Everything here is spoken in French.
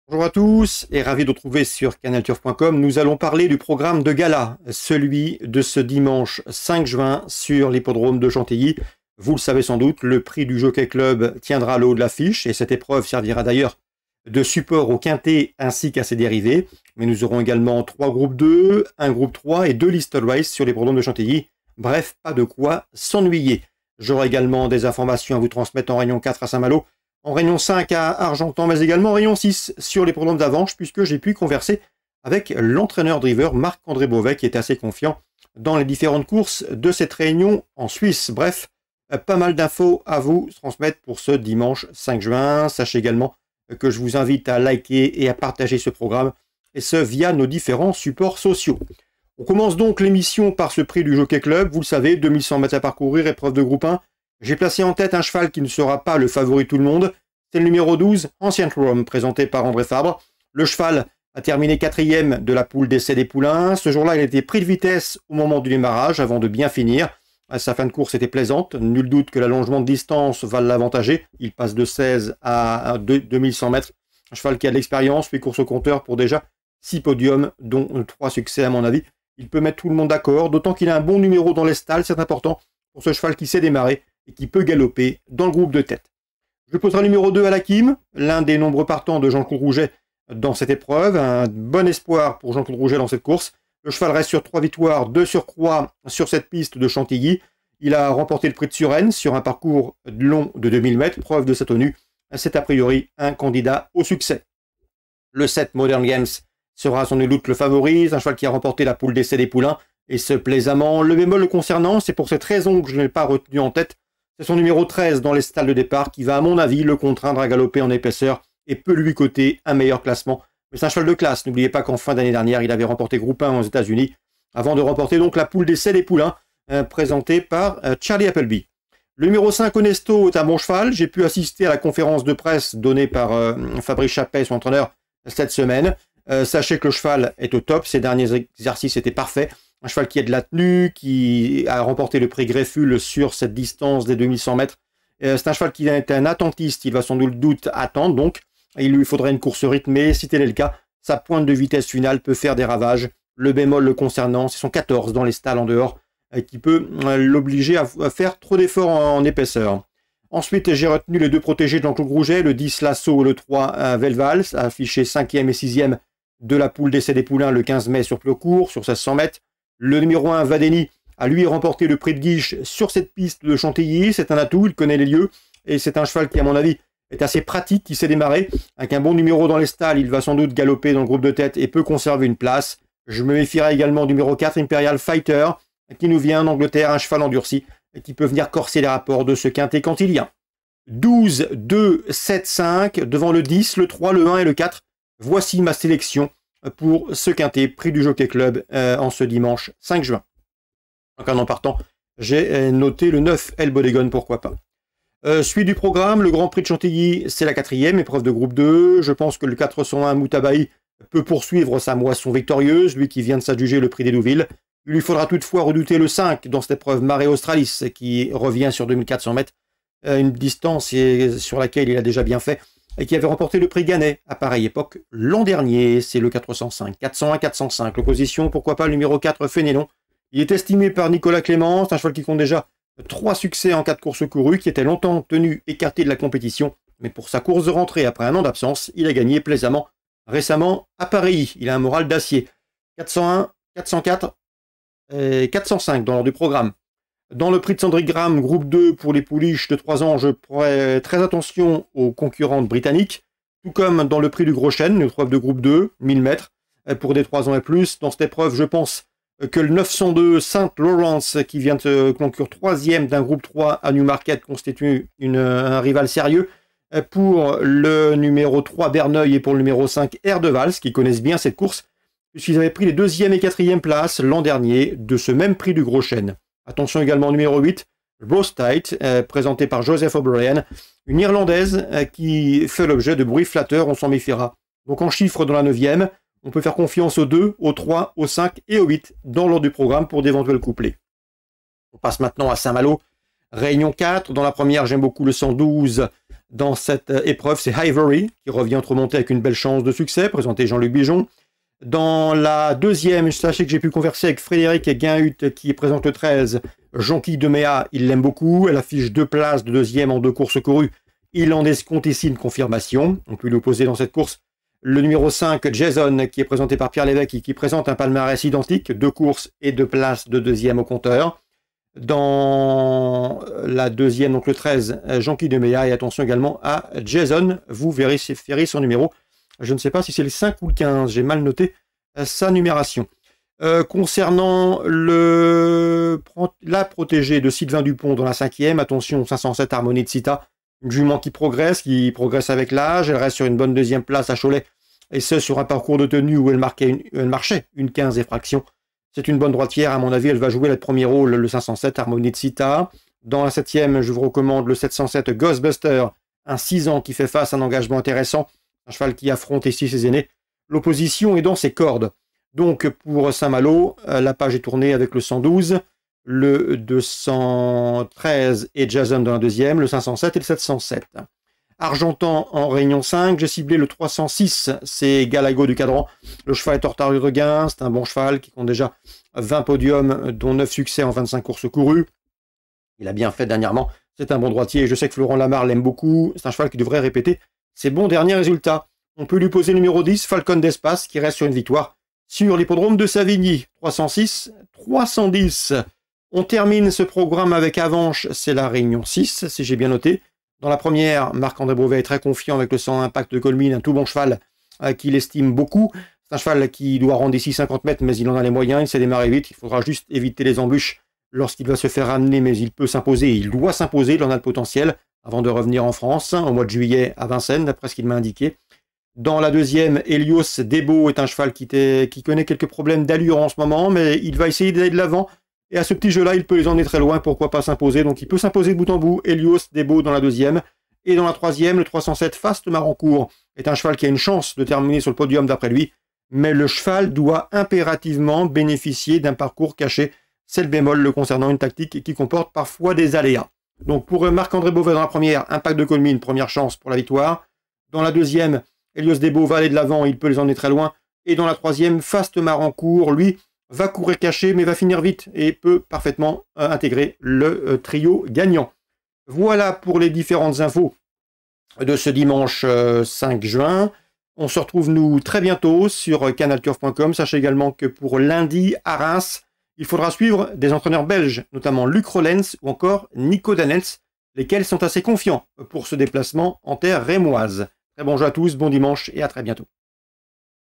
Bonjour à tous et ravi de vous retrouver sur canalturf.com. Nous allons parler du programme de gala, celui de ce dimanche 5 juin sur l'hippodrome de Chantilly. Vous le savez sans doute, le prix du Jockey Club tiendra le haut de l'affiche et cette épreuve servira d'ailleurs de support au quintet ainsi qu'à ses dérivés. Mais nous aurons également 3 groupes 2, un groupe 3 et 2 listed race sur l'hippodrome de Chantilly. Bref, pas de quoi s'ennuyer. J'aurai également des informations à vous transmettre en Réunion 4 à Saint-Malo, en Réunion 5 à Argentan, mais également en Réunion 6 sur les programmes d'Avanche, puisque j'ai pu converser avec l'entraîneur-driver Marc-André Beauvais, qui est assez confiant dans les différentes courses de cette réunion en Suisse. Bref, pas mal d'infos à vous transmettre pour ce dimanche 5 juin. Sachez également que je vous invite à liker et à partager ce programme, et ce via nos différents supports sociaux. On commence donc l'émission par ce prix du Jockey Club. Vous le savez, 2100 mètres à parcourir, épreuve de groupe 1. J'ai placé en tête un cheval qui ne sera pas le favori de tout le monde. C'est le numéro 12, Ancient Rome, présenté par André Fabre. Le cheval a terminé 4e de la poule d'essai des poulains. Ce jour-là, il a été pris de vitesse au moment du démarrage avant de bien finir. Sa fin de course était plaisante. Nul doute que l'allongement de distance va l'avantager. Il passe de 16 à 2100 mètres. Un cheval qui a de l'expérience, puis course au compteur pour déjà 6 podiums, dont 3 succès à mon avis. Il peut mettre tout le monde d'accord, d'autant qu'il a un bon numéro dans les stalles. C'est important pour ce cheval qui sait démarrer et qui peut galoper dans le groupe de tête. Je poserai le numéro 2 à Lakim, l'un des nombreux partants de Jean-Claude Rouget dans cette épreuve. Un bon espoir pour Jean-Claude Rouget dans cette course. Le cheval reste sur 3 victoires, 2 surcroît sur cette piste de Chantilly. Il a remporté le prix de Suresnes sur un parcours long de 2000 mètres, preuve de sa tenue. C'est a priori un candidat au succès. Le 7 Modern Games sera sans nul doute le favori, un cheval qui a remporté la poule d'essai des poulains, et ce plaisamment. Le bémol le concernant, c'est pour cette raison que je ne l'ai pas retenu en tête. C'est son numéro 13 dans les stalles de départ qui va, à mon avis, le contraindre à galoper en épaisseur et peut lui coter un meilleur classement. Mais c'est un cheval de classe. N'oubliez pas qu'en fin d'année dernière, il avait remporté groupe 1 aux États-Unis avant de remporter donc la poule d'essai des poulains présentée par Charlie Appleby. Le numéro 5, Onesto, est un bon cheval. J'ai pu assister à la conférence de presse donnée par Fabrice Chappet, son entraîneur, cette semaine. Sachez que le cheval est au top. Ses derniers exercices étaient parfaits. Un cheval qui a de la tenue, qui a remporté le prix Greffule sur cette distance des 2100 mètres. C'est un cheval qui est un attentiste, il va sans doute attendre, donc il lui faudrait une course rythmée. Si tel est le cas, sa pointe de vitesse finale peut faire des ravages. Le bémol le concernant, c'est son 14 dans les stalles en dehors, qui peut l'obliger à faire trop d'efforts en épaisseur. Ensuite, j'ai retenu les 2 protégés de Jean-Claude Rouget, le 10 Lasso et le 3 Velval, affiché 5e et 6e de la poule d'essai des poulains le 15 mai sur Plocourt, sur 1600 mètres. Le numéro 1, Vadeni, a lui remporté le prix de Guiche sur cette piste de Chantilly. C'est un atout, il connaît les lieux. Et c'est un cheval qui, à mon avis, est assez pratique, qui sait démarrer. Avec un bon numéro dans les stalles, il va sans doute galoper dans le groupe de tête et peut conserver une place. Je me méfierai également du numéro 4, Imperial Fighter, qui nous vient d'Angleterre, un cheval endurci, et qui peut venir corser les rapports de ce quintet quand il y a. 12, 2, 7, 5, devant le 10, le 3, le 1 et le 4. Voici ma sélection pour ce quintet, prix du Jockey Club en ce dimanche 5 juin. Donc en partant, j'ai noté le 9 El Bodegon, pourquoi pas. Suite du programme, le Grand Prix de Chantilly, c'est la 4e, épreuve de groupe 2. Je pense que le 401 Moutabaï peut poursuivre sa moisson victorieuse, lui qui vient de s'adjuger le prix d'Hédouville. Il lui faudra toutefois redouter le 5 dans cette épreuve Mare Australis, qui revient sur 2400 mètres, une distance sur laquelle il a déjà bien fait, et qui avait remporté le prix Gannet à pareille époque l'an dernier. C'est le 405, 401, 405. L'opposition, pourquoi pas le numéro 4, Fénélon. Il est estimé par Nicolas Clément, c'est un cheval qui compte déjà 3 succès en 4 courses courues, qui était longtemps tenu écarté de la compétition. Mais pour sa course de rentrée après un an d'absence, il a gagné plaisamment récemment à Paris. Il a un moral d'acier. 401, 404 et 405 dans l'ordre du programme. Dans le prix de Sandrick Graham, groupe 2 pour les pouliches de 3 ans, je ferai très attention aux concurrentes britanniques, tout comme dans le prix du Gros Chêne, une épreuve de groupe 2, 1000 mètres, pour des 3 ans et plus. Dans cette épreuve, je pense que le 902 Saint Lawrence, qui vient de conclure 3e d'un groupe 3 à Newmarket, constitue un rival sérieux pour le numéro 3 Berneuil et pour le numéro 5 Air de Vals, qui connaissent bien cette course, puisqu'ils avaient pris les 2e et 4e places l'an dernier de ce même prix du Gros Chêne. Attention également au numéro 8, Rose Tide, présenté par Joseph O'Brien, une Irlandaise qui fait l'objet de bruits flatteurs, on s'en méfiera. Donc en chiffres dans la 9e, on peut faire confiance au 2, au 3, au 5 et au 8 dans l'ordre du programme pour d'éventuels couplets. On passe maintenant à Saint-Malo, Réunion 4. Dans la première, j'aime beaucoup le 112 dans cette épreuve, c'est Ivory, qui revient entre remonter avec une belle chance de succès, présenté Jean-Luc Bijon. Dans la deuxième, sachez que j'ai pu converser avec Frédéric Guinhut, qui présente le 13. Jonquille de Méa, il l'aime beaucoup. Elle affiche 2 places de deuxième en 2 courses courues. Il en escompte ici une confirmation. On peut lui opposer dans cette course le numéro 5, Jason, qui est présenté par Pierre Lévesque et qui présente un palmarès identique, 2 courses et 2 places de deuxième au compteur. Dans la deuxième, donc le 13, Jonquille de Méa, et attention également à Jason, vous vérifierez son numéro. Je ne sais pas si c'est le 5 ou le 15, j'ai mal noté sa numération. Concernant la protégée de Sylvain Dupont dans la 5e, attention 507 Harmonie de Cita, une jument qui progresse avec l'âge, elle reste sur une bonne 2e place à Cholet, et ce sur un parcours de tenue où elle marchait une 15 et fraction. C'est une bonne droitière, à mon avis, elle va jouer le premier rôle, le 507 Harmonie de Cita. Dans la 7e, je vous recommande le 707 Ghostbuster, un 6 ans qui fait face à un engagement intéressant, un cheval qui affronte ici ses aînés. L'opposition est dans ses cordes. Donc pour Saint-Malo, la page est tournée avec le 112, le 213 et Jason dans la 2e, le 507 et le 707. Argentan en réunion 5, j'ai ciblé le 306, c'est Galago du Cadran. Le cheval est hors de regain, c'est un bon cheval qui compte déjà 20 podiums, dont 9 succès en 25 courses courues. Il a bien fait dernièrement, c'est un bon droitier, je sais que Florent Lamarre l'aime beaucoup, c'est un cheval qui devrait répéter ses bons derniers résultats. On peut lui poser le numéro 10, Falcon d'Espace, qui reste sur une victoire sur l'hippodrome de Savigny. 306, 310. On termine ce programme avec Avanche, c'est la réunion 6, si j'ai bien noté. Dans la première, Marc-André Beauvais est très confiant avec le 100 Impact de Colmine, un tout bon cheval qu'il estime beaucoup. C'est un cheval qui doit rendre ici 50 mètres, mais il en a les moyens, il sait démarrer vite. Il faudra juste éviter les embûches lorsqu'il va se faire ramener, mais il peut s'imposer, il doit s'imposer, il en a le potentiel, avant de revenir en France, au mois de juillet à Vincennes, d'après ce qu'il m'a indiqué. Dans la deuxième, Helios Debo est un cheval qui connaît quelques problèmes d'allure en ce moment, mais il va essayer d'aller de l'avant. Et à ce petit jeu-là, il peut les emmener très loin, pourquoi pas s'imposer. Donc il peut s'imposer de bout en bout. Helios Debo dans la deuxième. Et dans la troisième, le 307 Fast Marancourt est un cheval qui a une chance de terminer sur le podium d'après lui. Mais le cheval doit impérativement bénéficier d'un parcours caché. C'est le bémol le concernant, une tactique qui comporte parfois des aléas. Donc pour Marc-André Beauvais dans la première, Impact de Colmine, première chance pour la victoire. Dans la deuxième, Helios Debo va aller de l'avant, il peut les emmener très loin. Et dans la troisième, Fast Marancourt, lui, va courir caché, mais va finir vite et peut parfaitement intégrer le trio gagnant. Voilà pour les différentes infos de ce dimanche 5 juin. On se retrouve, nous, très bientôt sur canalturf.com. Sachez également que pour lundi à Reims, il faudra suivre des entraîneurs belges, notamment Luc Rollens ou encore Nico Danels, lesquels sont assez confiants pour ce déplacement en terre rémoise. Très bon jeu à tous, bon dimanche et à très bientôt.